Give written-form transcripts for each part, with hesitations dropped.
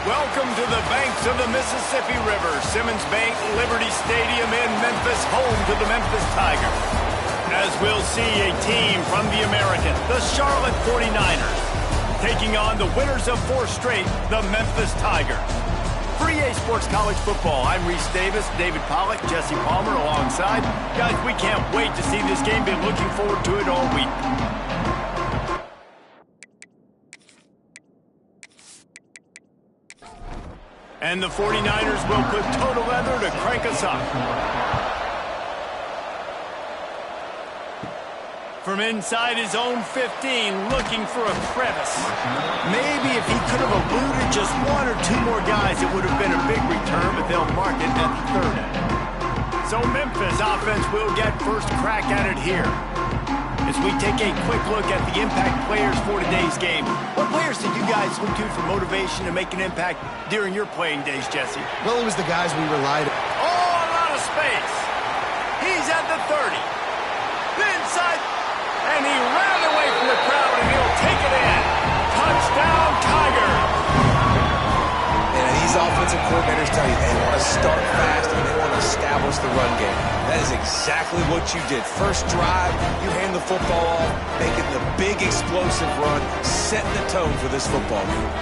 Welcome to the banks of the Mississippi River, Simmons Bank Liberty Stadium in Memphis, home to the Memphis Tigers. As we'll see a team from the American, the Charlotte 49ers, taking on the winners of 4 straight, the Memphis Tigers. For EA Sports College Football, I'm Reese Davis, David Pollack, Jesse Palmer alongside. Guys, we can't wait to see this game. Been looking forward to it all week. And the 49ers will put total leather to crank us up. From inside his own 15, looking for a crevice. Maybe if he could have eluded just 1 or 2 more guys, it would have been a big return, but they'll mark it at the 3rd end. So Memphis offense will get first crack at it here. As we take a quick look at the impact players for today's game. What players did you guys look to for motivation to make an impact during your playing days, Jesse? Well, it was the guys we relied on. Oh, a lot of space. He's at the 30. The inside, and he ran away from the crowd, and he'll take it in. Touchdown, Tigers. And these offensive coordinators tell you they want to start fast and they want to establish the run game. That is exactly what you did. First drive, you hand the football off, making the big explosive run, setting the tone for this football game.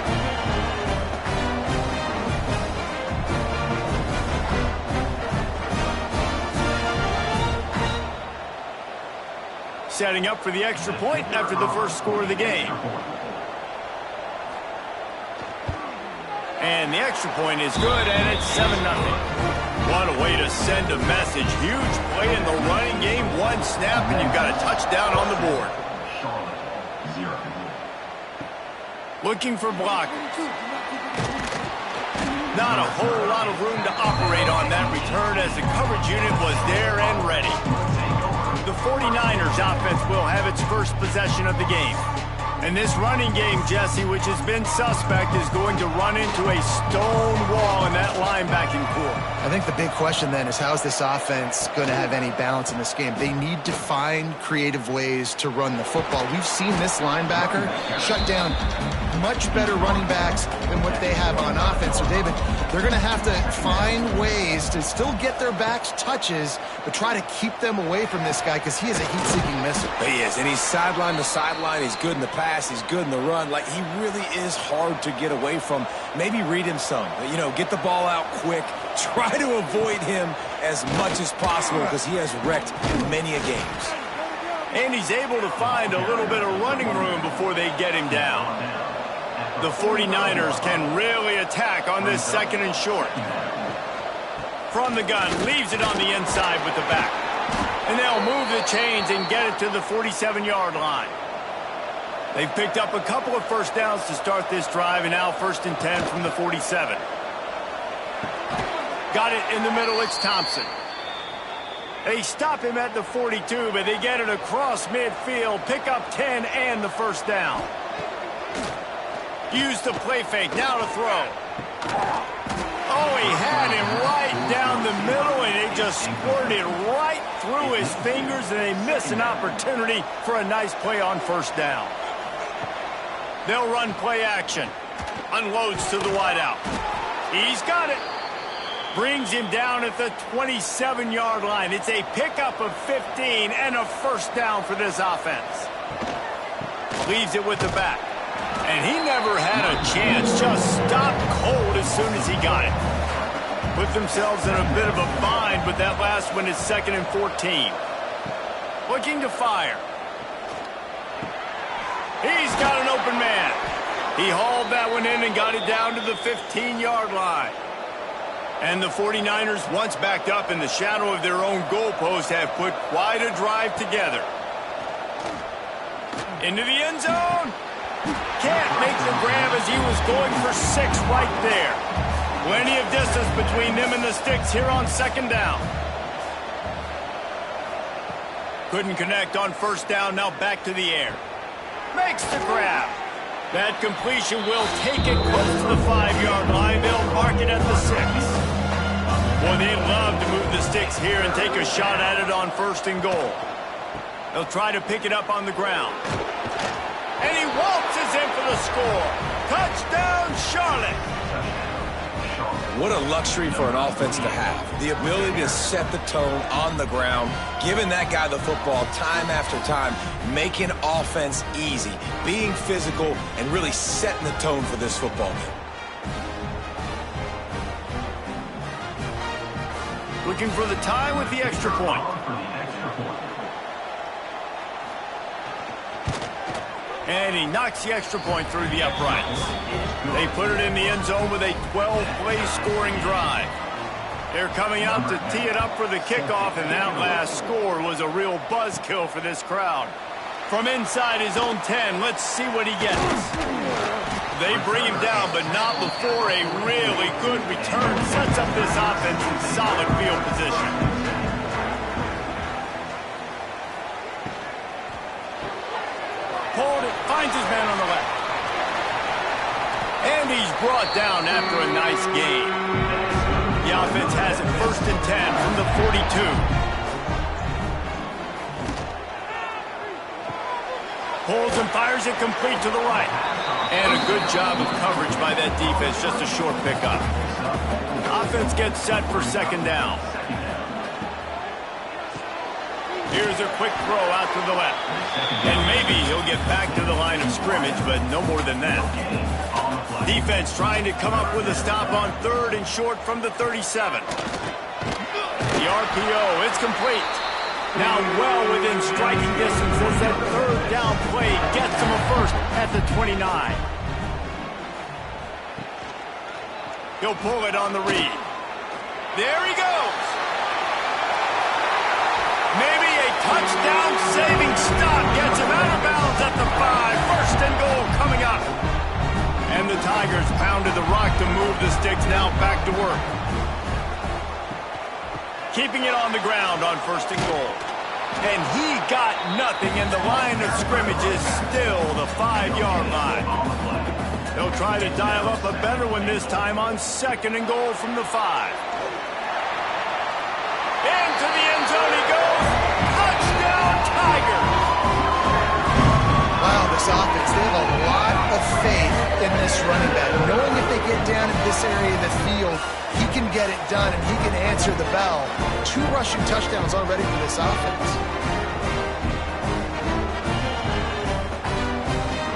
Setting up for the extra point after the first score of the game. And the extra point is good, and it's 7-0. What a way to send a message. Huge play in the running game. 1 snap, and you've got a touchdown on the board. Looking for blockers. Not a whole lot of room to operate on that return as the coverage unit was there and ready. The 49ers offense will have its first possession of the game. And this running game, Jesse, which has been suspect, is going to run into a stone wall in that linebacking core. I think the big question then is, how is this offense going to have any balance in this game? They need to find creative ways to run the football. We've seen this linebacker shut down much better running backs than what they have on offense. So, David, they're going to have to find ways to still get their backs touches, but try to keep them away from this guy because he is a heat-seeking missile. He is, and he's sideline to sideline. He's good in the pass. He's good in the run. Like, he really is hard to get away from. Maybe read him some. You know, get the ball out quick. Try to avoid him as much as possible because he has wrecked many a games. And he's able to find a little bit of running room before they get him down. The 49ers can really attack on this 2nd and short. From the gun, leaves it on the inside with the back. And they'll move the chains and get it to the 47-yard line. They've picked up a couple of first downs to start this drive, and now 1st and 10 from the 47. Got it in the middle, it's Thompson. They stop him at the 42, but they get it across midfield, pick up 10 and the first down. Use the play fake, now to throw. Oh, he had him right down the middle, and it just squirted right through his fingers, and they miss an opportunity for a nice play on first down. They'll run play action. Unloads to the wideout. He's got it. Brings him down at the 27-yard line. It's a pickup of 15 and a first down for this offense. Leaves it with the back. And he never had a chance. Just stopped cold as soon as he got it. Put themselves in a bit of a bind, but that last one is 2nd and 14. Looking to fire. He's got an open man. He hauled that one in and got it down to the 15-yard line. And the 49ers, once backed up in the shadow of their own goalpost, have put quite a drive together. Into the end zone. Can't make the grab as he was going for 6 right there. Plenty of distance between them and the sticks here on 2nd down. Couldn't connect on first down, now back to the air. Makes the grab. That completion will take it close to the 5-yard line. They'll mark it at the 6. Boy, they love to move the sticks here and take a shot at it on 1st and goal. They'll try to pick it up on the ground. And he waltzes in for the score. Touchdown, Charlotte. What a luxury for an offense to have. The ability to set the tone on the ground, giving that guy the football time after time, making offense easy, being physical, and really setting the tone for this football game. Looking for the tie with the extra point. And he knocks the extra point through the uprights. They put it in the end zone with a 12-play scoring drive. They're coming out to tee it up for the kickoff, and that last score was a real buzzkill for this crowd. From inside his own 10, let's see what he gets. They bring him down, but not before a really good return sets up this offense in solid field position. Pulled it, finds his man on the left. And he's brought down after a nice gain. The offense has it 1st and 10 from the 42. Pulls and fires it complete to the right. And a good job of coverage by that defense, just a short pickup. Offense gets set for 2nd down. Here's a quick throw out to the left. And maybe he'll get back to the line of scrimmage, but no more than that. Defense trying to come up with a stop on 3rd and short from the 37. The RPO, it's complete. Now well within striking distance as that 3rd down play gets him a first at the 29. He'll pull it on the read. There he goes. Maybe a touchdown-saving stop gets him out of bounds at the 5. 1st and goal coming up. And the Tigers pounded the rock to move the sticks, now back to work. Keeping it on the ground on 1st and goal. And he got nothing, and the line of scrimmage is still the 5-yard line. They'll try to dial up a better one this time on 2nd and goal from the 5. Into the end zone he goes. Touchdown, Tigers! Wow, this offense, they have a lot of faith in this running back. Knowing if they get down in this area of the field, he can get it done and he can answer the bell. 2 rushing touchdowns already for this offense.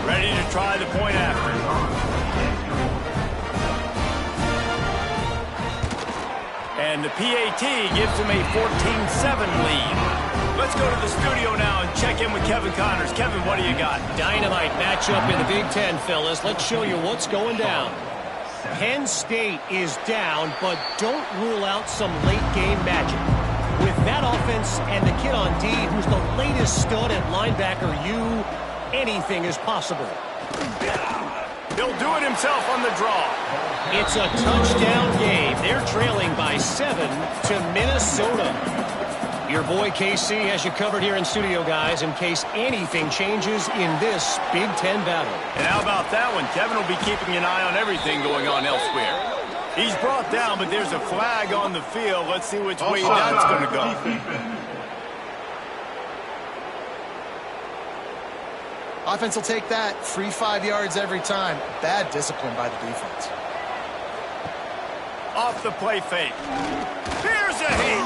Ready to try the point after. And the PAT gives him a 14-7 lead. Let's go to the studio now and check in with Kevin Connors. Kevin, what do you got? Dynamite matchup in the Big Ten, fellas. Let's show you what's going down. Penn State is down, but don't rule out some late-game magic. With that offense and the kid on D, who's the latest stud at linebacker, anything is possible. He'll do it himself on the draw. It's a touchdown game. They're trailing by 7 to Minnesota. Your boy KC has you covered here in studio, guys, in case anything changes in this Big Ten battle. And how about that one? Kevin will be keeping an eye on everything going on elsewhere. He's brought down, but there's a flag on the field. Let's see which way that's going to go. Offense will take that. Free 5 yards every time. Bad discipline by the defense. Off the play fake. Here's a hit.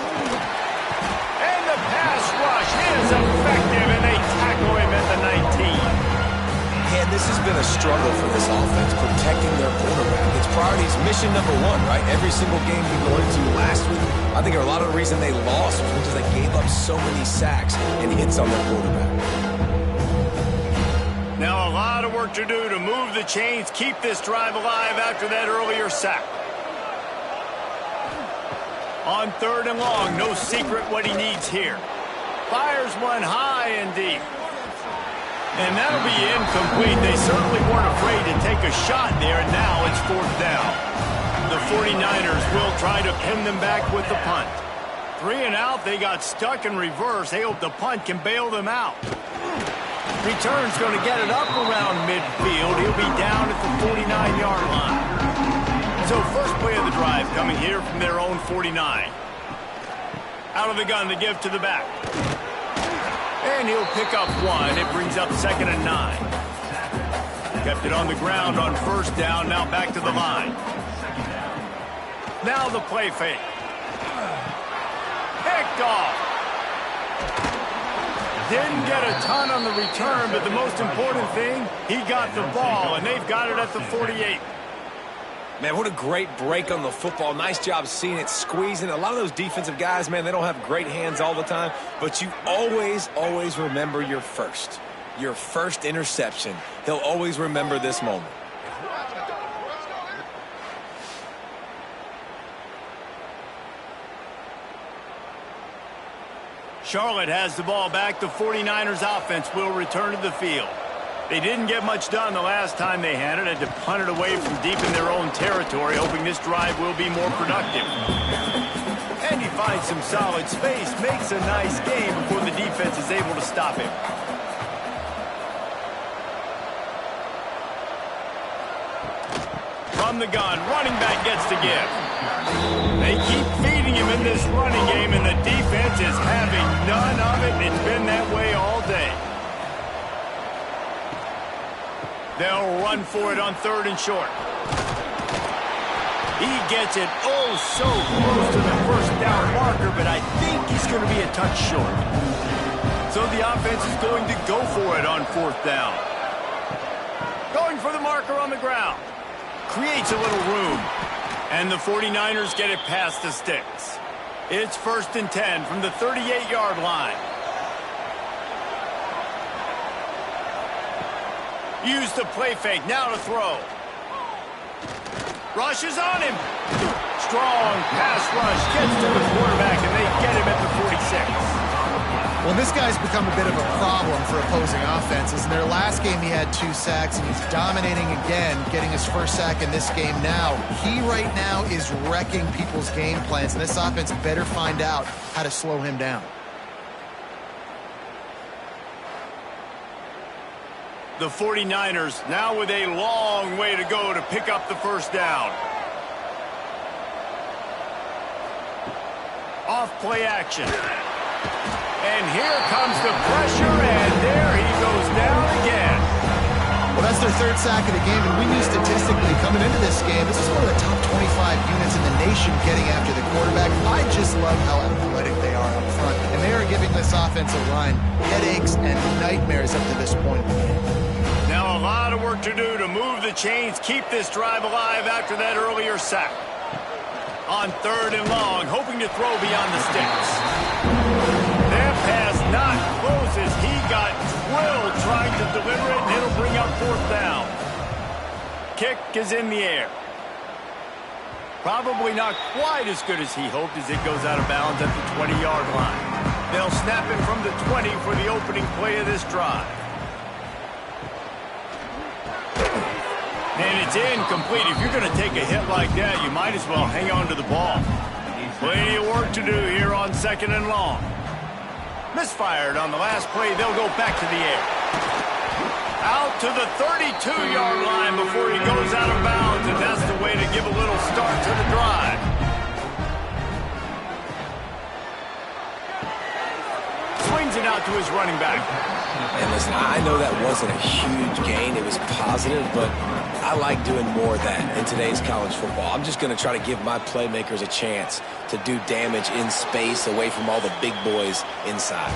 And the pass rush is effective, and they tackle him at the 19. And this has been a struggle for this offense, protecting their quarterback. It's priorities, mission number 1, right? Every single game we go into last week, I think a lot of the reason they lost was because they gave up so many sacks and hits on their quarterback. Now a lot of work to do to move the chains, keep this drive alive after that earlier sack. On 3rd and long, no secret what he needs here. Fires one high and deep. And that'll be incomplete. They certainly weren't afraid to take a shot there, and now it's 4th down. The 49ers will try to pin them back with the punt. 3 and out, they got stuck in reverse. They hope the punt can bail them out. Return's going to get it up around midfield. He'll be down at the 49-yard line. So first play of the drive coming here from their own 49. Out of the gun to give to the back. And he'll pick up 1. It brings up 2nd and 9. Kept it on the ground on 1st down. Now back to the line. Now the play fake. Picked off. Didn't get a ton on the return, but the most important thing, he got the ball, and they've got it at the 48. Man, what a great break on the football. Nice job seeing it, squeezing. A lot of those defensive guys, man, they don't have great hands all the time, but you always, always remember your first interception. He'll always remember this moment. Charlotte has the ball back. The 49ers offense will return to the field. They didn't get much done the last time they had it. Had to punt it away from deep in their own territory, hoping this drive will be more productive. And he finds some solid space, makes a nice game before the defense is able to stop him. From the gun, running back gets to give. They keep feeding him in this running game, and the defense is having none of it. It's been that way all day. They'll run for it on 3rd and short. He gets it oh so close to the first down marker, but I think he's going to be a touch short. So the offense is going to go for it on 4th down. Going for the marker on the ground. Creates a little room. And the 49ers get it past the sticks. It's 1st and 10 from the 38-yard line. Use the play fake, now to throw. Rush is on him. Strong pass rush, gets to the quarterback, and they get him at the 46. Well, this guy's become a bit of a problem for opposing offenses. In their last game, he had 2 sacks, and he's dominating again, getting his first sack in this game now. He right now is wrecking people's game plans, and this offense better find out how to slow him down. The 49ers now with a long way to go to pick up the first down. Off play action. And here comes the pressure, and there he goes down again. Well, that's their 3rd sack of the game, and we knew statistically coming into this game, this is one of the top 25 units in the nation getting after the quarterback. I just love how athletic they are up front, and they are giving this offensive line headaches and nightmares up to this point. Now a lot of work to do to move the chains, keep this drive alive after that earlier sack. On 3rd and long, hoping to throw beyond the sticks. That pass not close as he got drilled trying to deliver it, and it'll bring up 4th down. Kick is in the air. Probably not quite as good as he hoped as it goes out of bounds at the 20-yard line. They'll snap it from the 20 for the opening play of this drive. And it's incomplete. If you're going to take a hit like that, you might as well hang on to the ball. Plenty of work to do here on 2nd and long. Misfired on the last play. They'll go back to the air. Out to the 32-yard line before he goes out of bounds, and that's the way to give a little start to the drive. Swings it out to his running back. And listen, I know that wasn't a huge gain. It was positive, but I like doing more of that in today's college football. I'm just going to try to give my playmakers a chance to do damage in space away from all the big boys inside.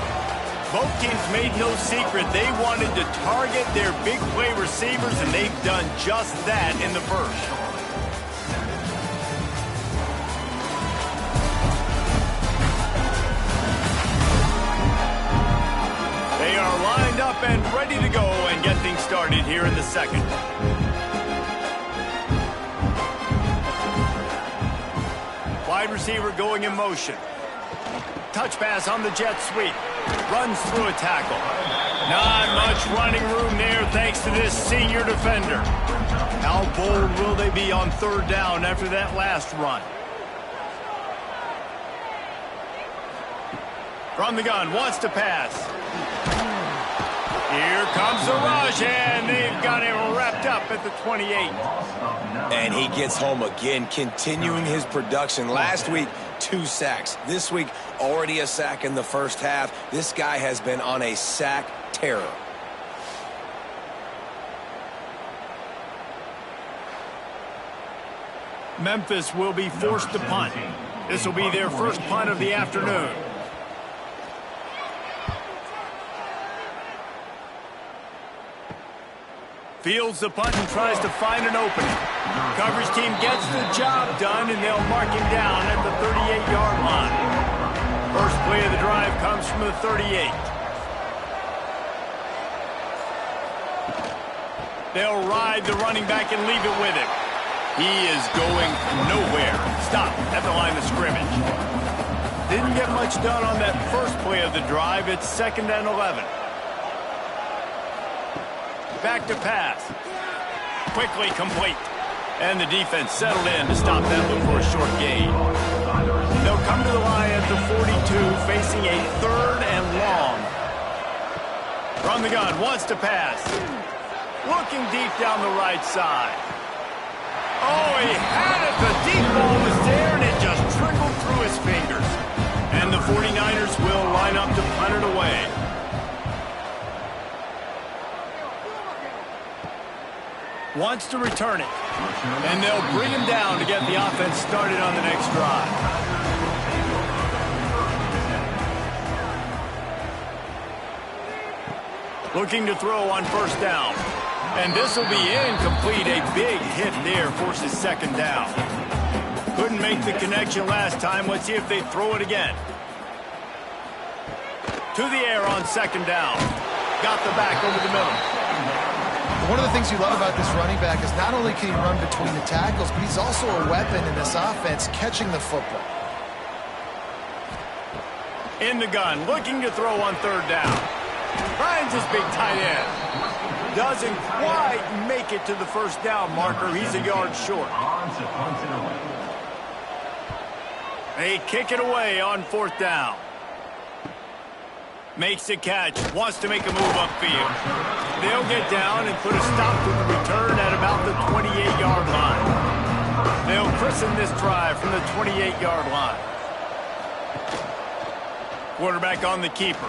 Both teams made no secret they wanted to target their big play receivers, and they've done just that in the first. They are lined up and ready to go and get things started here in the second. Wide receiver going in motion. Touch pass on the jet sweep. Runs through a tackle. Not much running room there thanks to this senior defender. How bold will they be on 3rd down after that last run? From the gun, wants to pass. Here comes the rush, and they've got him wrapped up at the 28. And he gets home again, continuing his production. Last week, 2 sacks. This week, already a sack in the first half. This guy has been on a sack terror. Memphis will be forced to punt. This will be their first punt of the afternoon. Fields the punt and tries to find an opening. Coverage team gets the job done, and they'll mark him down at the 38-yard line. First play of the drive comes from the 38. They'll ride the running back and leave it with him. He is going nowhere. Stop at the line of scrimmage. Didn't get much done on that first play of the drive. It's 2nd and 11. Back to pass. Quickly complete. And the defense settled in to stop that one for a short gain. They'll come to the line at the 42, facing a 3rd and long. From the gun, wants to pass. Looking deep down the right side. Oh, he had it. The deep ball was there, and it just trickled through his fingers. And the 49ers will line up to punt it away. Wants to return it. And they'll bring him down to get the offense started on the next drive. Looking to throw on 1st down. And this will be incomplete. A big hit there forces 2nd down. Couldn't make the connection last time. Let's see if they throw it again. To the air on 2nd down. Got the back over the middle. One of the things you love about this running back is not only can he run between the tackles, but he's also a weapon in this offense catching the football. In the gun, looking to throw on 3rd down. Finds his big tight end. Doesn't quite make it to the 1st down marker. He's a yard short. They kick it away on 4th down. Makes the catch. Wants to make a move upfield. They'll get down and put a stop to the return at about the 28-yard line. They'll christen this drive from the 28-yard line. Quarterback on the keeper.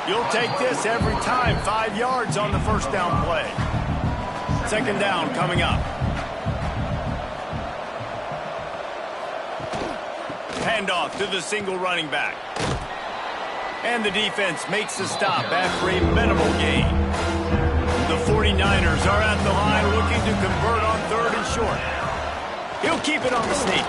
You'll take this every time. 5 yards on the 1st down play. 2nd down coming up. Handoff to the single running back. And the defense makes the stop after a minimal gain. The 49ers are at the line looking to convert on 3rd and short. He'll keep it on the sneak.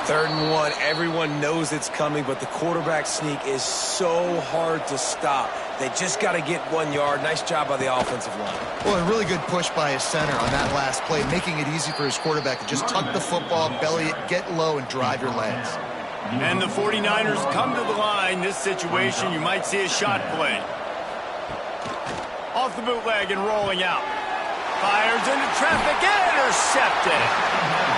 3rd and 1. Everyone knows it's coming, but the quarterback sneak is so hard to stop. They just got to get 1 yard. Nice job by the offensive line. Well, a really good push by his center on that last play, making it easy for his quarterback to just tuck the football, belly it, get low, and drive your legs. And the 49ers come to the line. This situation, you might see a shot play. Off the bootleg and rolling out. Fires into traffic, intercepted.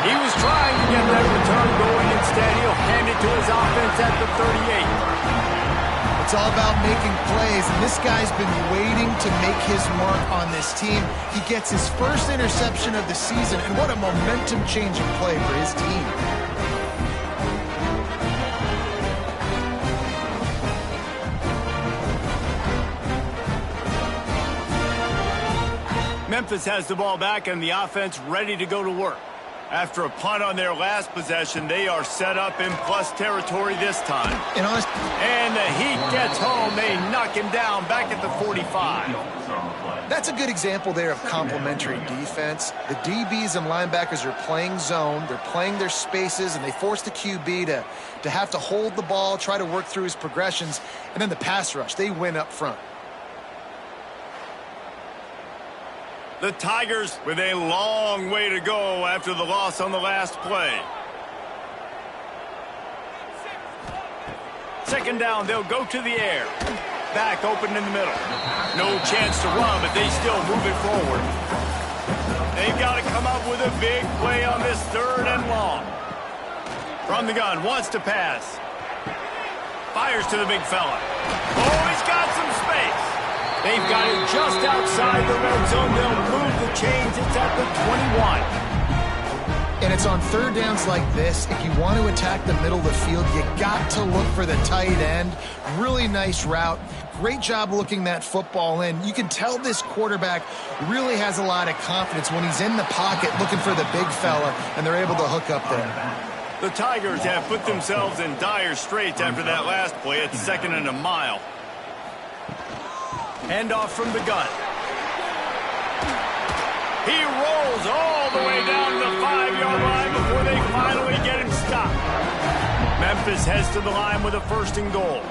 He was trying to get that return going. Instead, he'll hand it to his offense at the 38. It's all about making plays, and this guy's been waiting to make his mark on this team. He gets his first interception of the season, and what a momentum-changing play for his team. Memphis has the ball back and the offense ready to go to work. After a punt on their last possession, they are set up in plus territory this time. And the Heat gets home. They knock him down back at the 45. That's a good example there of complementary defense. The DBs and linebackers are playing zone. They're playing their spaces, and they force the QB to have to hold the ball, try to work through his progressions. And then the pass rush, they win up front. The Tigers with a long way to go after the loss on the last play. 2nd down, they'll go to the air. Back open in the middle. No chance to run, but they still move it forward. They've got to come up with a big play on this 3rd and long. From the gun, wants to pass. Fires to the big fella. Oh, he's got some space. They've got it just outside the red zone. They'll move the chains. It's at the 21. And it's on third downs like this. If you want to attack the middle of the field, you got to look for the tight end. Really nice route. Great job looking that football in. You can tell this quarterback really has a lot of confidence when he's in the pocket looking for the big fella, and they're able to hook up there. The Tigers have put themselves in dire straits after that last play at 2nd and a mile. Handoff from the gun. He rolls all the way down to the 5-yard line before they finally get him stopped. Memphis heads to the line with a 1st and goal.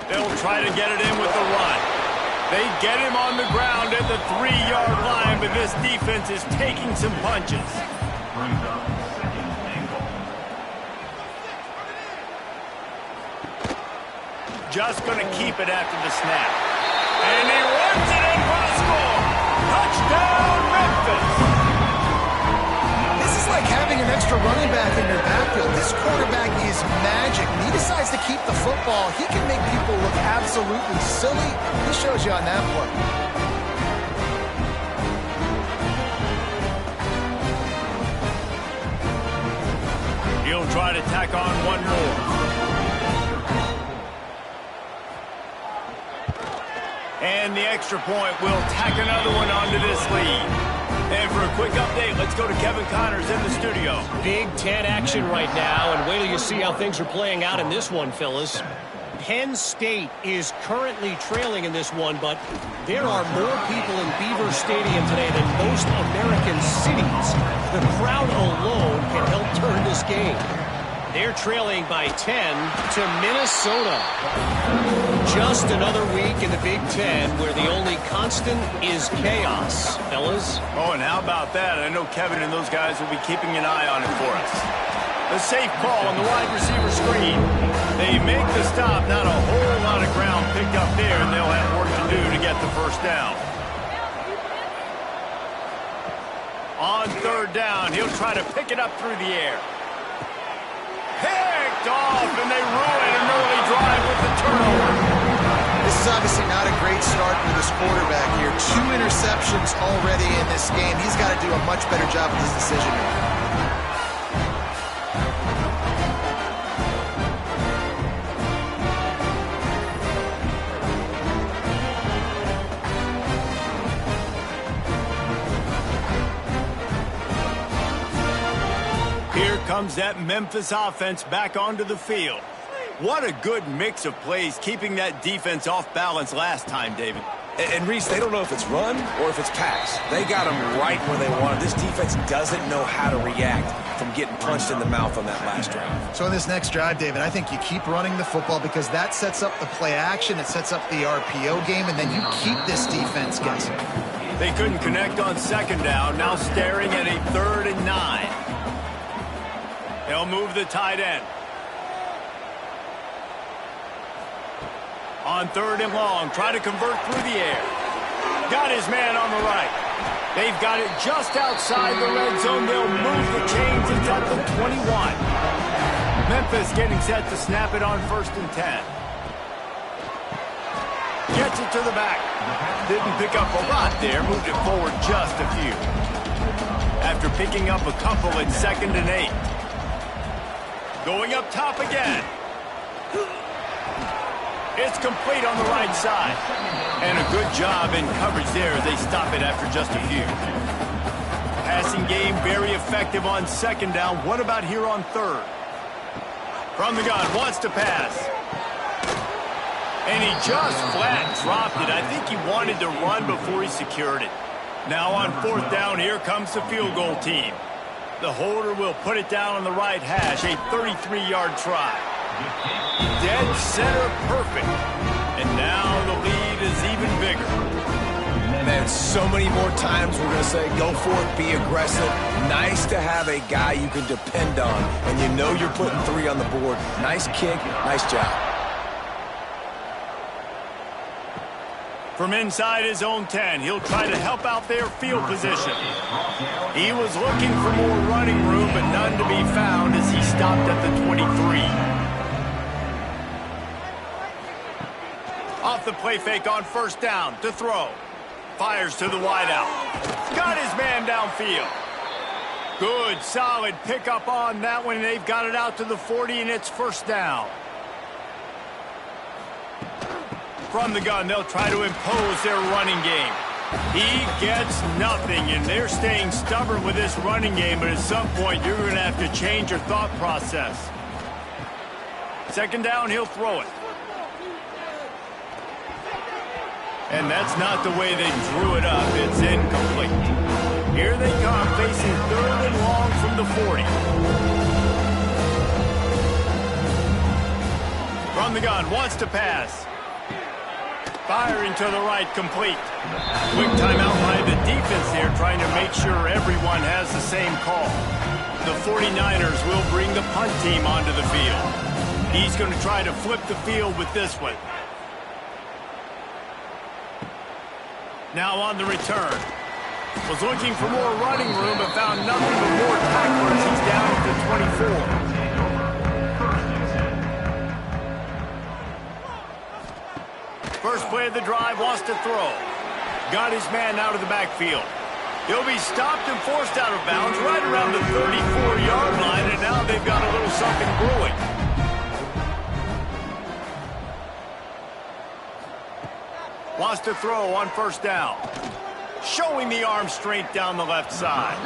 They'll try to get it in with the run. They get him on the ground at the 3-yard line, but this defense is taking some punches. Just going to keep it after the snap. And he runs it in for a score. Touchdown, Memphis. This is like having an extra running back in your backfield. This quarterback is magic. When he decides to keep the football, he can make people look absolutely silly. He shows you on that play. He'll try to tack on one more. And the extra point will tack another one onto this lead. And for a quick update, let's go to Kevin Connors in the studio. Big Ten action right now, and wait till you see how things are playing out in this one, Phyllis. Penn State is currently trailing in this one, but there are more people in Beaver Stadium today than most American cities. The crowd alone can help turn this game. They're trailing by 10 to Minnesota. Just another week in the Big Ten where the only constant is chaos, fellas. Oh, and how about that? I know Kevin and those guys will be keeping an eye on it for us. A safe call on the wide receiver screen. They make the stop. Not a whole lot of ground picked up there, and they'll have work to do to get the 1st down. On 3rd down, he'll try to pick it up through the air. Picked off, and they ruin an early drive with the turnover. This is obviously not a great start for this quarterback here. 2 interceptions already in this game. He's got to do a much better job with his decision making. Here comes that Memphis offense back onto the field. What a good mix of plays, keeping that defense off balance last time, David. And Reese, they don't know if it's run or if it's pass. They got them right where they want it. This defense doesn't know how to react from getting punched in the mouth on that last drive. So in this next drive, David, I think you keep running the football because that sets up the play action, it sets up the RPO game, and then you keep this defense guessing. They couldn't connect on 2nd down, now staring at a 3rd and 9. They'll move the tight end. On 3rd and long, try to convert through the air. Got his man on the right. They've got it just outside the red zone. They'll move the chains. It's at the 21. Memphis getting set to snap it on 1st and 10. Gets it to the back. Didn't pick up a lot there. Moved it forward just a few. After picking up a couple at 2nd and 8. Going up top again. It's complete on the right side. And a good job in coverage there as they stop it after just a few. Passing game very effective on 2nd down. What about here on 3rd? From the gun, wants to pass. And he just flat dropped it. I think he wanted to run before he secured it. Now on 4th down, here comes the field goal team. The holder will put it down on the right hash, a 33-yard try. Dead center perfect. And now the lead is even bigger. Man, so many more times we're going to say, go for it, be aggressive. Nice to have a guy you can depend on, and you know you're putting 3 on the board. Nice kick, nice job. From inside his own 10, he'll try to help out their field position. He was looking for more running room, but none to be found as he stopped at the 23. Off the play fake on 1st down to throw. Fires to the wideout. Got his man downfield. Good, solid pickup on that one. They've got it out to the 40, and it's first down. From the gun, they'll try to impose their running game. He gets nothing, and they're staying stubborn with this running game, but at some point, you're going to have to change your thought process. Second down, he'll throw it. And that's not the way they drew it up. It's incomplete. Here they come, facing third and long from the 40. From the gun, wants to pass. Firing to the right, complete. Quick timeout by the defense there, trying to make sure everyone has the same call. The 49ers will bring the punt team onto the field. He's going to try to flip the field with this one. Now on the return. Was looking for more running room, but found nothing but more tacklers. He's down to 24. First play of the drive, wants to throw. Got his man out of the backfield. He'll be stopped and forced out of bounds right around the 34-yard line, and now they've got a little something brewing. Wants to throw on first down. Showing the arm strength down the left side.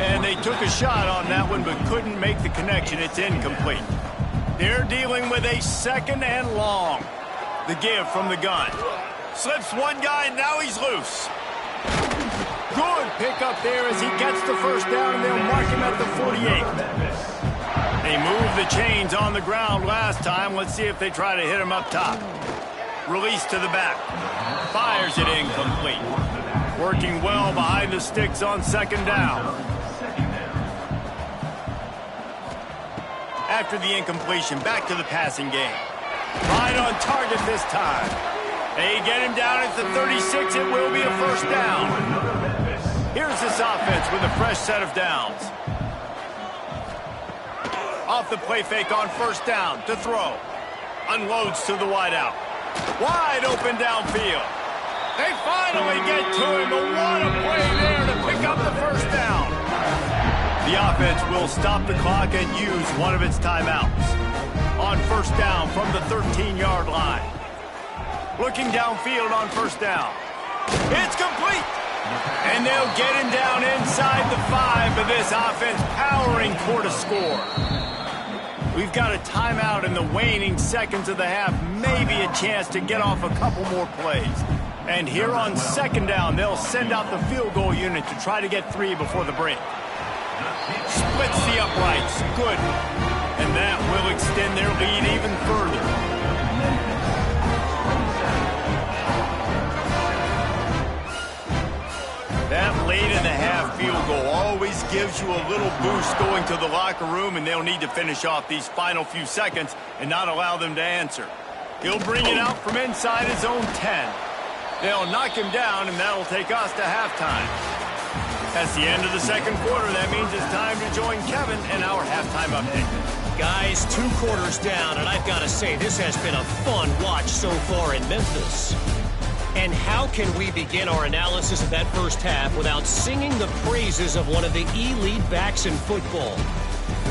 And they took a shot on that one, but couldn't make the connection. It's incomplete. They're dealing with a second and long. The give from the gun. Slips one guy, now he's loose. Good pickup there as he gets the first down, and they'll mark him at the 48. They moved the chains on the ground last time. Let's see if they try to hit him up top. Release to the back. Fires it incomplete. Working well behind the sticks on second down. After the incompletion, back to the passing game. Right on target this time. They get him down at the 36. It will be a first down. Here's this offense with a fresh set of downs. Off the play fake on first down to throw. Unloads to the wideout. Wide open downfield. They finally get to him, but what a play there to pick up the first down. The offense will stop the clock and use one of its timeouts. On first down from the 13-yard line. Looking downfield on first down. It's complete. And they'll get him down inside the 5, but this offense powering toward a score. We've got a timeout in the waning seconds of the half. Maybe a chance to get off a couple more plays. And here on second down, they'll send out the field goal unit to try to get 3 before the break. Splits the uprights. Good. And that will extend their lead even further. That late in the half field goal always gives you a little boost going to the locker room, and they'll need to finish off these final few seconds and not allow them to answer. He'll bring it out from inside his own 10. They'll knock him down, and that'll take us to halftime. That's the end of the second quarter. That means it's time to join Kevin in our halftime update. Guys, 2 quarters down, and I've got to say, this has been a fun watch so far in Memphis. And how can we begin our analysis of that first half without singing the praises of one of the elite backs in football?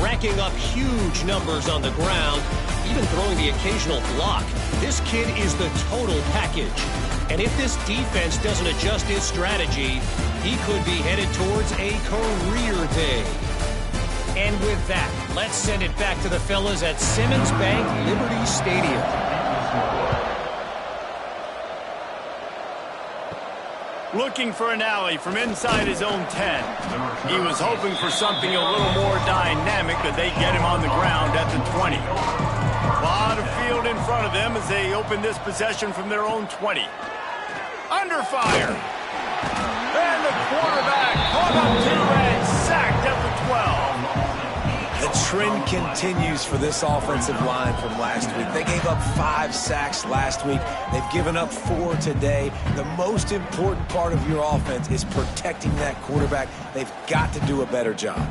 Racking up huge numbers on the ground, even throwing the occasional block. This kid is the total package. And if this defense doesn't adjust his strategy, he could be headed towards a career day. And with that, let's send it back to the fellas at Simmons Bank Liberty Stadium. Looking for an alley from inside his own 10. He was hoping for something a little more dynamic, but they get him on the ground at the 20. A lot of field in front of them as they open this possession from their own 20. Under fire. And the quarterback caught up to and sacked at the 12. The trend continues for this offensive line from last week. They gave up 5 sacks last week. They've given up 4 today. The most important part of your offense is protecting that quarterback. They've got to do a better job.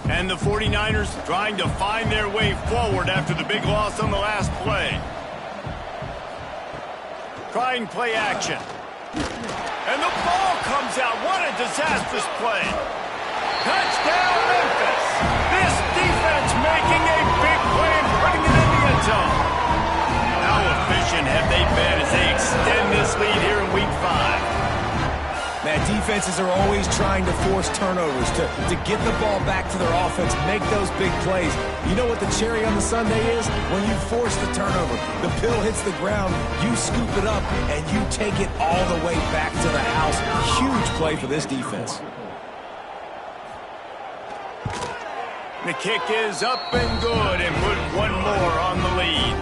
And the 49ers trying to find their way forward after the big loss on the last play. Trying play action. And the ball comes out. What a disastrous play. Touchdown, Memphis. This defense making a big play and putting it in the end zone. How efficient have they been as they extend this lead here in Week 5? Man, defenses are always trying to force turnovers to get the ball back to their offense, make those big plays. You know what the cherry on the sundae is? When you force the turnover, the pill hits the ground, you scoop it up, and you take it all the way back to the house. Huge play for this defense. The kick is up and good and put one more on the lead.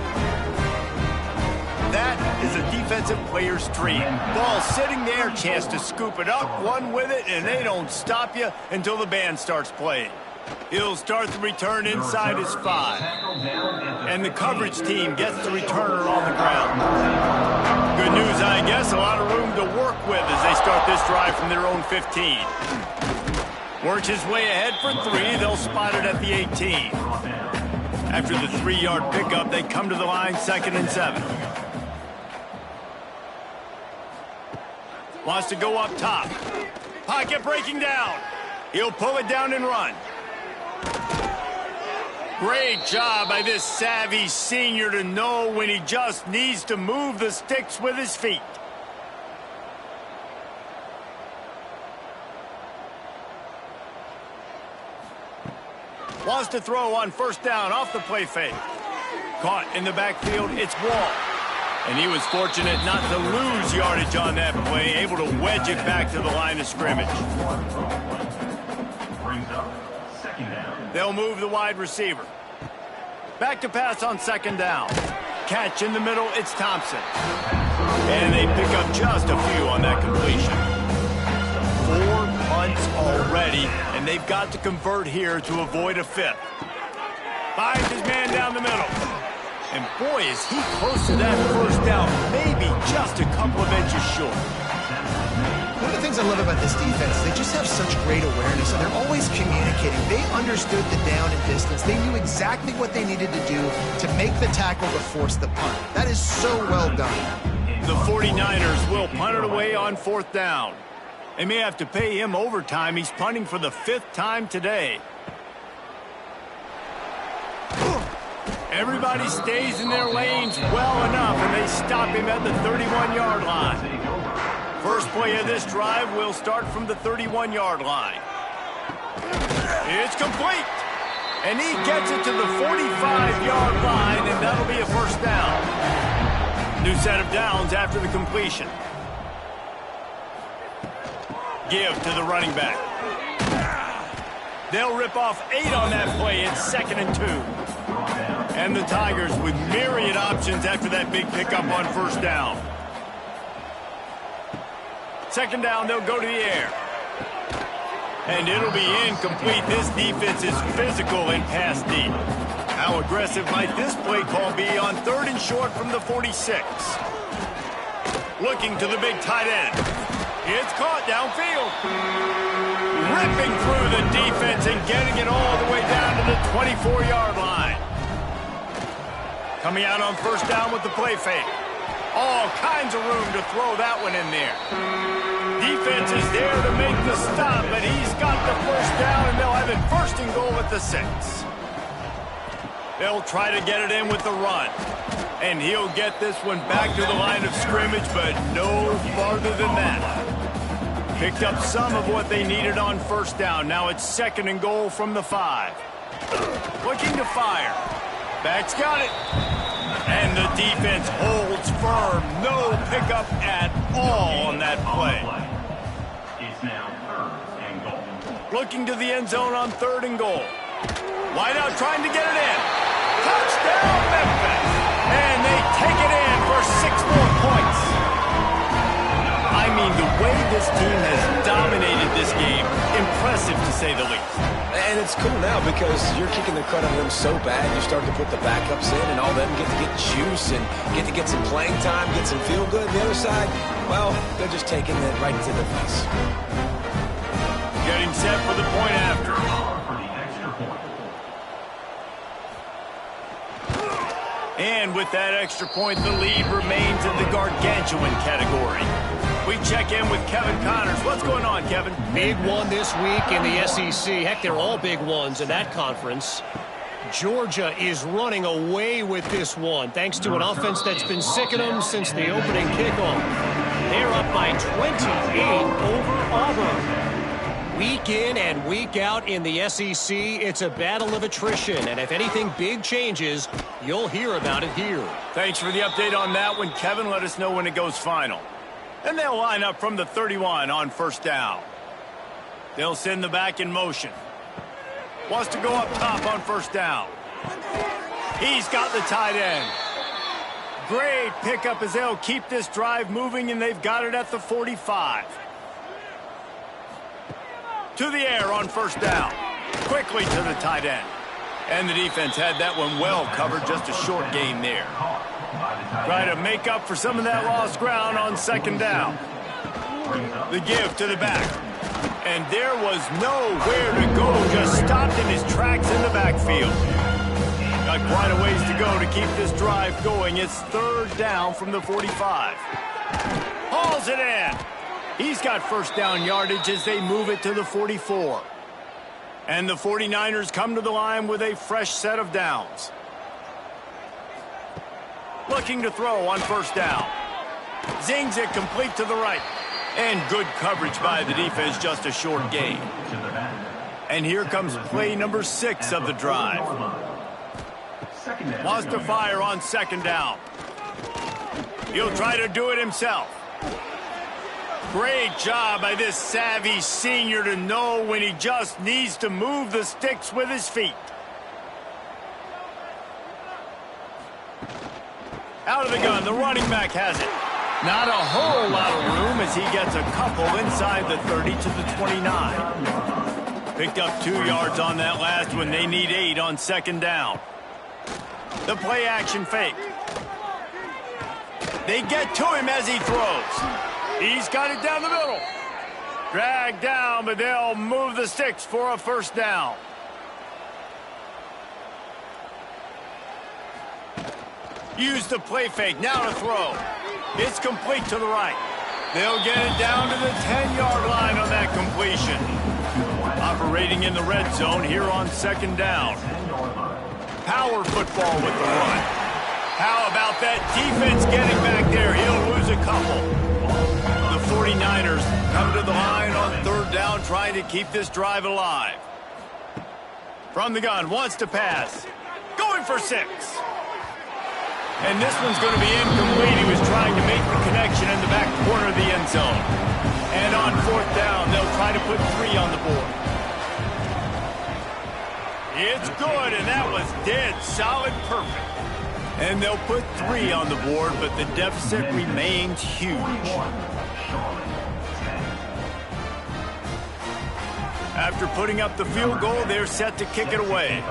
That is a defensive player's dream. Ball sitting there, chance to scoop it up, one with it, and they don't stop you until the band starts playing. He'll start the return inside his 5. And the coverage team gets the returner on the ground. Good news, I guess, a lot of room to work with as they start this drive from their own 15. Works his way ahead for 3. They'll spot it at the 18. After the 3-yard pickup, they come to the line 2nd and 7. Wants to go up top. Pocket breaking down. He'll pull it down and run. Great job by this savvy senior to know when he just needs to move the sticks with his feet. Wants to throw on 1st down off the play fake. Caught in the backfield, it's Wall. And he was fortunate not to lose yardage on that play, able to wedge it back to the line of scrimmage. They'll move the wide receiver. Back to pass on 2nd down. Catch in the middle, it's Thompson. And they pick up just a few on that completion. 4 punts already, and they've got to convert here to avoid a 5th. Finds his man down the middle. And boy, is he close to that 1st down, maybe just a couple of inches short. One of the things I love about this defense, they just have such great awareness, and they're always communicating. They understood the down and distance. They knew exactly what they needed to do to make the tackle to force the punt. That is so well done. The 49ers will punt it away on 4th down. They may have to pay him overtime. He's punting for the 5th time today. Everybody stays in their lanes well enough, and they stop him at the 31-yard line. First play of this drive will start from the 31-yard line. It's complete. And he gets it to the 45-yard line, and that'll be a 1st down. New set of downs after the completion. Give to the running back. They'll rip off 8 on that play. It's 2nd and 2. And the Tigers with myriad options after that big pickup on 1st down. 2nd down, they'll go to the air. And it'll be incomplete. This defense is physical and pass deep. How aggressive might this play call be on 3rd and short from the 46? Looking to the big tight end. It's caught downfield. Ripping through the defense and getting it all the way down to the 24-yard line. Coming out on 1st down with the play fake. All kinds of room to throw that one in there. Defense is there to make the stop, but he's got the 1st down, and they'll have it 1st and goal at the 6. They'll try to get it in with the run. And he'll get this one back to the line of scrimmage, but no farther than that. Picked up some of what they needed on 1st down. Now it's 2nd and goal from the 5. Looking to fire. Back's got it. And the defense holds firm. No pickup at all on that play. It's now 3rd and goal. Looking to the end zone on 3rd and goal. Wideout trying to get it in. Touchdown, Memphis. And they take it in for 6 more points. I mean, the way this team has dominated this game, impressive to say the least. And it's cool now because you're kicking the crud out of them so bad, you start to put the backups in, and all them get to get juice and get to get some playing time, get some feel good. The other side, well, they're just taking it right to the face. Getting set for the point after. And with that extra point, the lead remains in the gargantuan category. We check in with Kevin Connors. What's going on, Kevin? Big one this week in the SEC. Heck, they're all big ones in that conference. Georgia is running away with this one, thanks to an offense that's been sick of them since the opening kickoff. They're up by 28 over Auburn. Week in and week out in the SEC, it's a battle of attrition, and if anything big changes, you'll hear about it here. Thanks for the update on that one, Kevin. Let us know when it goes final. And they'll line up from the 31 on first down. They'll send the back in motion. Wants to go up top on first down. He's got the tight end. Great pickup as they'll keep this drive moving, and they've got it at the 45. To the air on first down. Quickly to the tight end. And the defense had that one well covered, just a short gain there. Try to make up for some of that lost ground on second down. The give to the back. And there was nowhere to go, just stopped in his tracks in the backfield. Got quite a ways to go to keep this drive going. It's third down from the 45. Hauls it in. He's got first down yardage as they move it to the 44. And the 49ers come to the line with a fresh set of downs. Looking to throw on first down. Zings it complete to the right. And good coverage by the defense, just a short gain. And here comes play number 6 of the drive. Wants to fire on second down. He'll try to do it himself. Great job by this savvy senior to know when he just needs to move the sticks with his feet. Out of the gun, the running back has it. Not a whole lot of room as he gets a couple inside the 30 to the 29. Picked up 2 yards on that last one. They need 8 on second down. The play action fake. They get to him as he throws. He's got it down the middle. Dragged down, but they'll move the sticks for a first down. Use the play fake. Now to throw. It's complete to the right. They'll get it down to the 10-yard line on that completion. Operating in the red zone here on second down. Power football with the run. How about that defense getting back there? He'll lose a couple. The 49ers come to the line on third down, trying to keep this drive alive. From the gun, wants to pass. Going for 6. And this one's going to be incomplete. He was trying to make the connection in the back corner of the end zone. And on fourth down, they'll try to put 3 on the board. It's good, and that was dead solid, perfect. And they'll put 3 on the board, but the deficit remains huge. After putting up the field goal, they're set to kick it away.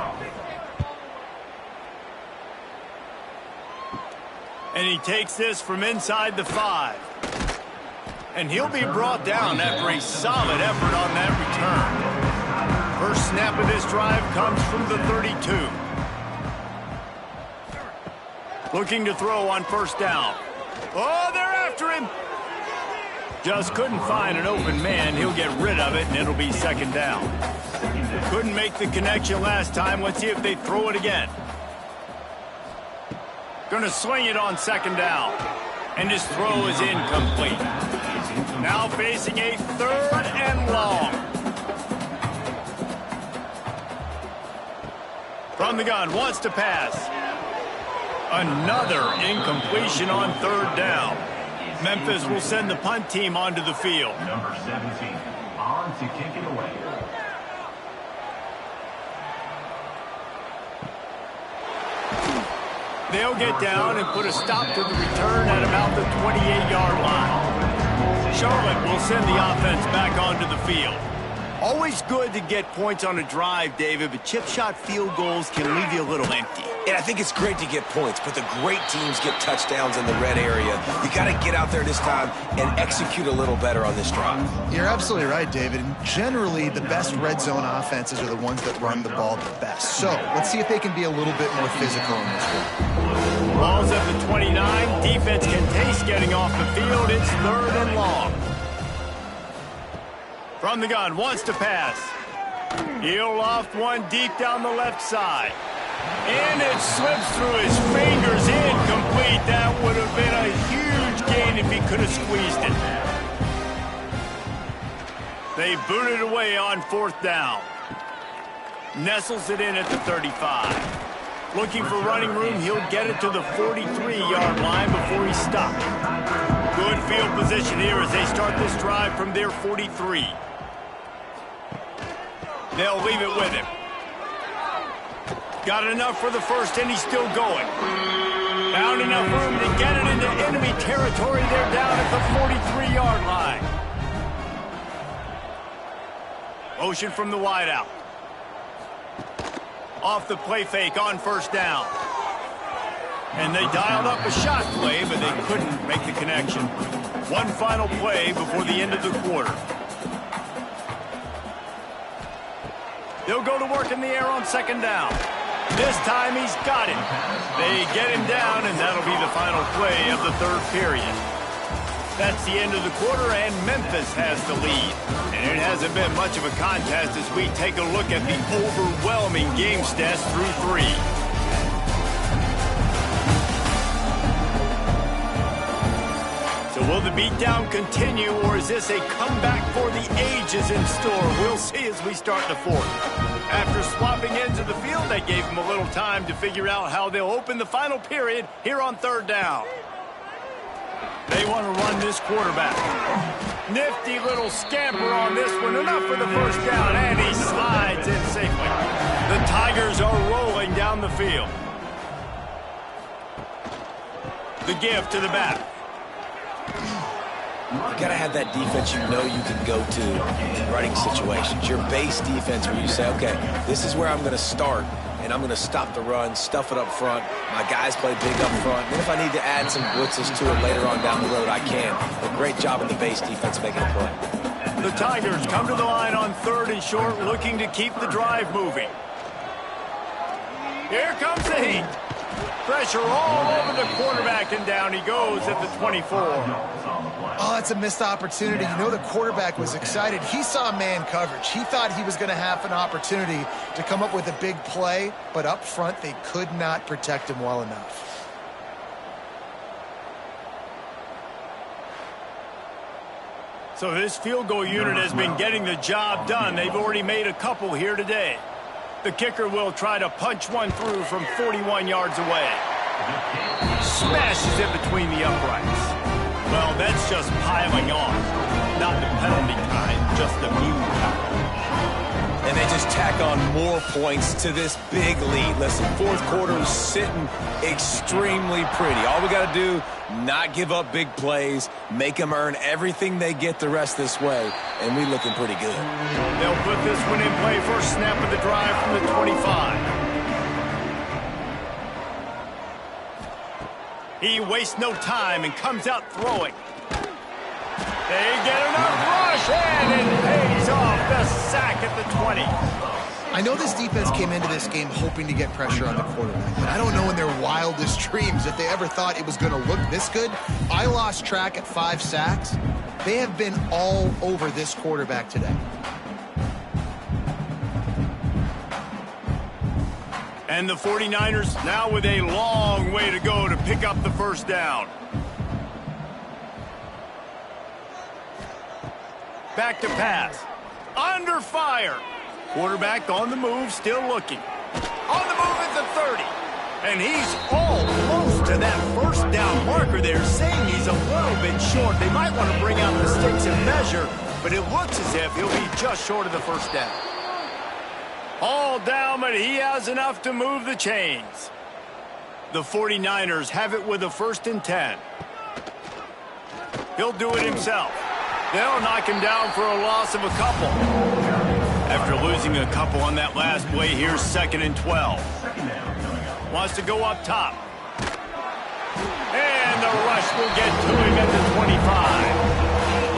And he takes this from inside the 5. And he'll be brought down after a solid effort on that return. First snap of this drive comes from the 32. Looking to throw on first down. Oh, they're after him. Just couldn't find an open man. He'll get rid of it, and it'll be second down. Couldn't make the connection last time. Let's see if they throw it again. Going to swing it on second down. And his throw is incomplete. Now facing a third and long. From the gun, wants to pass. Another incompletion on third down. Memphis will send the punt team onto the field. Number 17, on to kick it away. They'll get down and put a stop to the return at about the 28-yard line. Charlotte will send the offense back onto the field. Always good to get points on a drive, David, but chip shot field goals can leave you a little empty. And I think it's great to get points, but the great teams get touchdowns in the red area. You got to get out there this time and execute a little better on this drive. You're absolutely right, David. And generally, the best red zone offenses are the ones that run the ball the best. So let's see if they can be a little bit more physical in this one. Ball's at the 29. Defense can taste getting off the field. It's 3rd and long. From the gun, wants to pass. He'll loft one deep down the left side. And it slips through his fingers. Incomplete. That would have been a huge gain if he could have squeezed it. They boot it away on 4th down. Nestles it in at the 35. Looking for running room. He'll get it to the 43-yard line before he stopped. Good field position here as they start this drive from their 43. They'll leave it with him. Got enough for the first, and he's still going. Found enough room to get it into enemy territory. They're down at the 43-yard line. Motion from the wideout. Off the play fake on 1st down. And they dialed up a shot play, but they couldn't make the connection. One final play before the end of the quarter. They'll go to work in the air on 2nd down. This time he's got it. They get him down, and that'll be the final play of the 3rd period. That's the end of the quarter, and Memphis has the lead. And it hasn't been much of a contest as we take a look at the overwhelming game stats through 3. So will the beatdown continue, or is this a comeback for the ages in store? We'll see as we start the 4th. After swapping ends of the field, they gave them a little time to figure out how they'll open the final period here on 3rd down. They want to run this quarterback. Nifty little scamper on this one. Enough for the 1st down, and he slides in safely. The Tigers are rolling down the field. The give to the back. You got to have that defense you know you can go to in running situations. Your base defense where you say, okay, this is where I'm going to start, and I'm going to stop the run, stuff it up front. My guys play big up front. Then if I need to add some blitzes to it later on down the road, I can. A great job in the base defense making a play. The Tigers come to the line on 3rd and short, looking to keep the drive moving. Here comes the heat. Pressure all over the quarterback, and down he goes at the 24. Oh, that's a missed opportunity. You know the quarterback was excited. He saw man coverage. He thought he was going to have an opportunity to come up with a big play, but up front they could not protect him well enough. So this field goal unit has been getting the job done. They've already made a couple here today. The kicker will try to punch one through from 41 yards away. Smashes it between the uprights. Well, that's just piling on. Not the penalty kind, just the mean kind. And they just tack on more points to this big lead. Listen, 4th quarter is sitting extremely pretty. All we got to do, not give up big plays, make them earn everything they get the rest this way, and we looking pretty good. They'll put this one in play. First snap of the drive from the 25. He wastes no time and comes out throwing. They get enough rush, and it pays off. The sack at the 20. I know this defense came into this game hoping to get pressure on the quarterback, but I don't know in their wildest dreams if they ever thought it was going to look this good. I lost track at 5 sacks. They have been all over this quarterback today. And the 49ers now with a long way to go to pick up the 1st down. Back to pass. Under fire. Quarterback on the move, still looking. On the move at the 30. And he's almost to that 1st down marker there, saying he's a little bit short. They might want to bring out the sticks and measure, but it looks as if he'll be just short of the 1st down. All down, but he has enough to move the chains. The 49ers have it with a 1st and 10. He'll do it himself. They'll knock him down for a loss of a couple. After losing a couple on that last play, here's 2nd and 12. Wants to go up top. And the rush will get to him at the 25.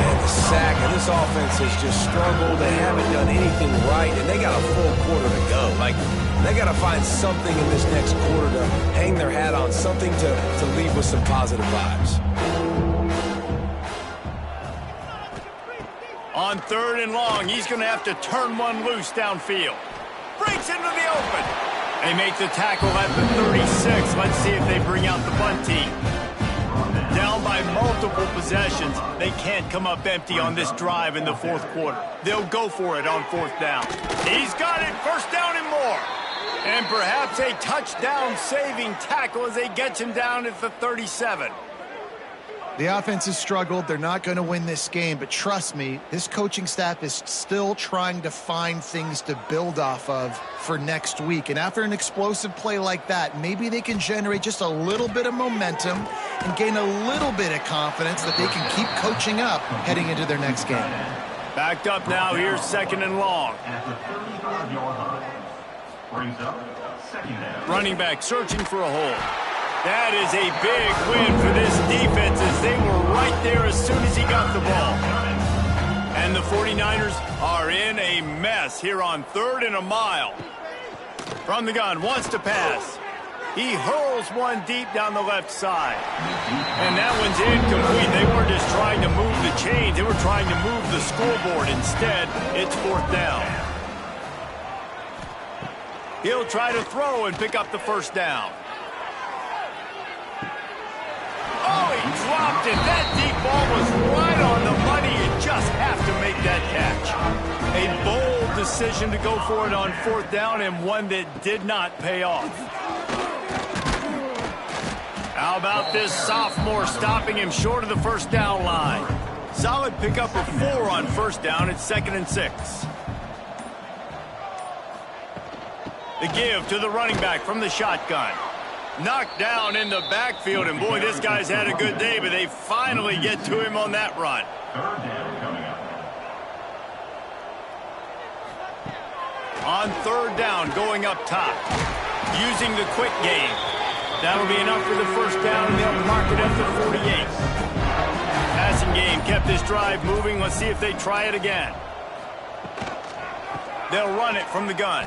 And the sack, and this offense has just struggled. They haven't done anything right, and they got a full quarter to go. Like, they got to find something in this next quarter to hang their hat on, something to leave with some positive vibes. On 3rd and long, he's going to have to turn one loose downfield. Breaks into the open. They make the tackle at the 36. Let's see if they bring out the bunt team. Down by multiple possessions, they can't come up empty on this drive in the 4th quarter. They'll go for it on 4th down. He's got it, 1st down and more. And perhaps a touchdown-saving tackle as they get him down at the 37. The offense has struggled. They're not going to win this game, but trust me, this coaching staff is still trying to find things to build off of for next week. And after an explosive play like that, maybe they can generate just a little bit of momentum and gain a little bit of confidence that they can keep coaching up heading into their next game. Backed up now. Here's 2nd and long. At the 35-yard line. Brings up 2nd down. Running back searching for a hole. That is a big win for this defense as they were right there as soon as he got the ball. And the 49ers are in a mess here on 3rd and a mile. From the gun, wants to pass. He hurls one deep down the left side. And that one's incomplete. They weren't just trying to move the chains. They were trying to move the scoreboard. Instead, it's 4th down. He'll try to throw and pick up the 1st down. Oh, he dropped it. That deep ball was right on the money. You just have to make that catch. A bold decision to go for it on 4th down and one that did not pay off. How about this sophomore stopping him short of the 1st down line? Solid pickup of 4 on 1st down. It's 2nd and 6. The give to the running back from the shotgun. Knocked down in the backfield, and boy, this guy's had a good day, but they finally get to him on that run. 3rd down coming up. On 3rd down, going up top. Using the quick game. That'll be enough for the 1st down, and they'll mark it at the 48. Passing game kept this drive moving. Let's see if they try it again. They'll run it from the gun.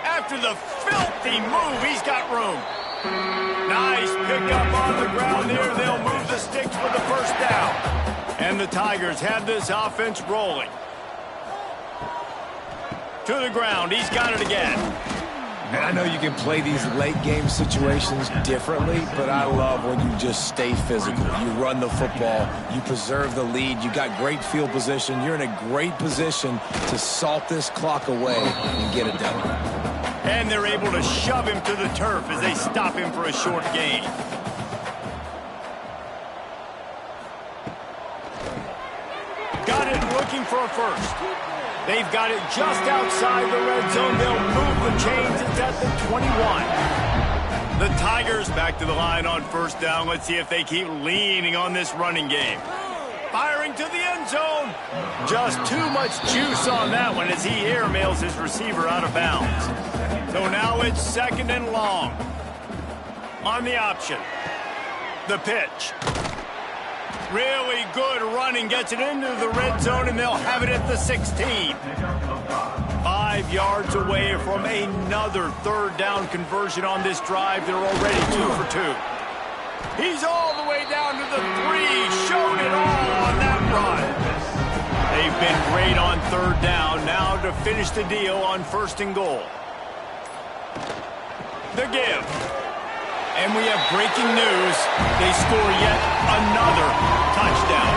After the filthy move, he's got room. Nice pickup on the ground here. They'll move the sticks for the 1st down. And the Tigers have this offense rolling. To the ground. He's got it again. And I know you can play these late game situations differently, but I love when you just stay physical. You run the football, you preserve the lead, you got great field position, you're in a great position to salt this clock away and get it done. And they're able to shove him to the turf as they stop him for a short gain. Got it looking for a 1st. They've got it just outside the red zone. They'll move the chains. It's at the 21. The Tigers back to the line on 1st down. Let's see if they keep leaning on this running game. Firing to the end zone. Just too much juice on that one as he airmails his receiver out of bounds. So now it's 2nd and long. On the option. The pitch. Really good running. Gets it into the red zone, and they'll have it at the 16. 5 yards away from another 3rd down conversion on this drive. They're already 2 for 2. He's all the way down to the 3. Showed it all on that run. They've been great on 3rd down. Now to finish the deal on 1st and goal. The give. And we have breaking news. They score yet another touchdown.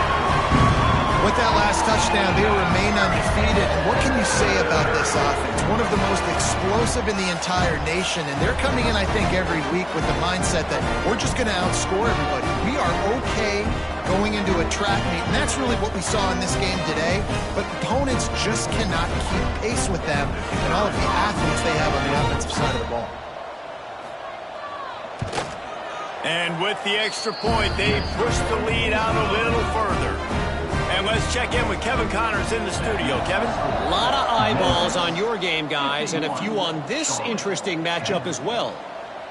With that last touchdown, they remain undefeated. And what can you say about this offense? One of the most explosive in the entire nation. And they're coming in, I think, every week with the mindset that we're just going to outscore everybody. We are okay going into a track meet. And that's really what we saw in this game today. But opponents just cannot keep pace with them and all of the athletes they have on the offensive side of the ball. And with the extra point, they push the lead out a little further. And let's check in with Kevin Connors in the studio. Kevin? A lot of eyeballs on your game, guys, and a few on this interesting matchup as well.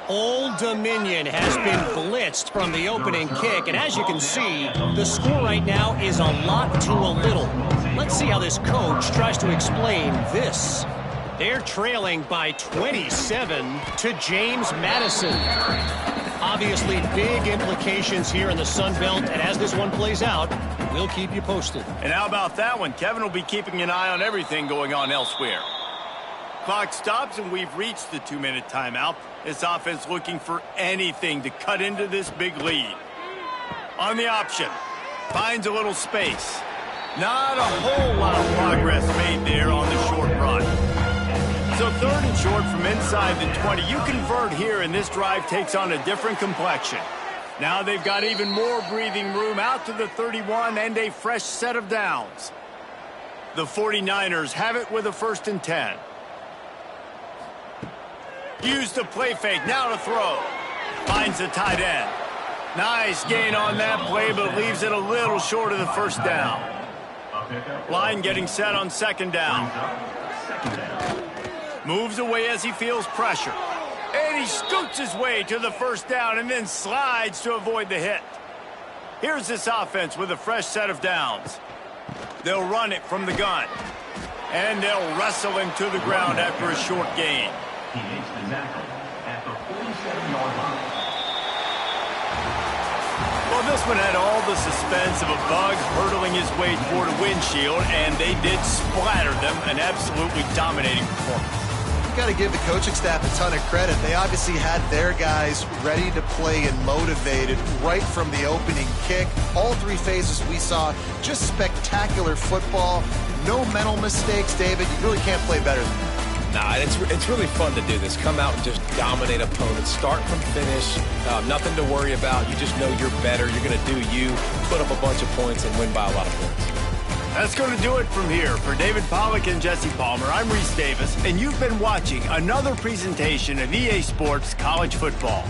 Old Dominion has been blitzed from the opening kick, and as you can see, the score right now is a lot to a little. Let's see how this coach tries to explain this. They're trailing by 27 to James Madison. Obviously, big implications here in the Sun Belt, and as this one plays out, we'll keep you posted. And how about that one? Kevin will be keeping an eye on everything going on elsewhere. Clock stops, and we've reached the 2-minute timeout. This offense looking for anything to cut into this big lead. On the option, finds a little space. Not a whole lot of progress made there on the short run. So 3rd and short from inside the 20. You convert here, and this drive takes on a different complexion. Now they've got even more breathing room out to the 31 and a fresh set of downs. The 49ers have it with a 1st and 10. Use the play fake, now to throw. Finds the tight end. Nice gain on that play, but leaves it a little short of the 1st down. Line getting set on 2nd down. Moves away as he feels pressure. And he scoots his way to the 1st down and then slides to avoid the hit. Here's this offense with a fresh set of downs. They'll run it from the gun. And they'll wrestle him to the ground after a short gain. He makes the tackle at the 47-yard line. Well, this one had all the suspense of a bug hurtling his way toward a windshield, and they did splatter them, an absolutely dominating performance. Got to give the coaching staff a ton of credit. They obviously had their guys ready to play and motivated right from the opening kick. All 3 phases we saw, just spectacular football. No mental mistakes, David. You really can't play better than that. Nah, it's really fun to do this. Come out and just dominate opponents. Start from finish. Nothing to worry about. You just know you're better. You're going to do you, put up a bunch of points, and win by a lot of points. That's going to do it from here. For David Pollack and Jesse Palmer, I'm Reese Davis, and you've been watching another presentation of EA Sports College Football.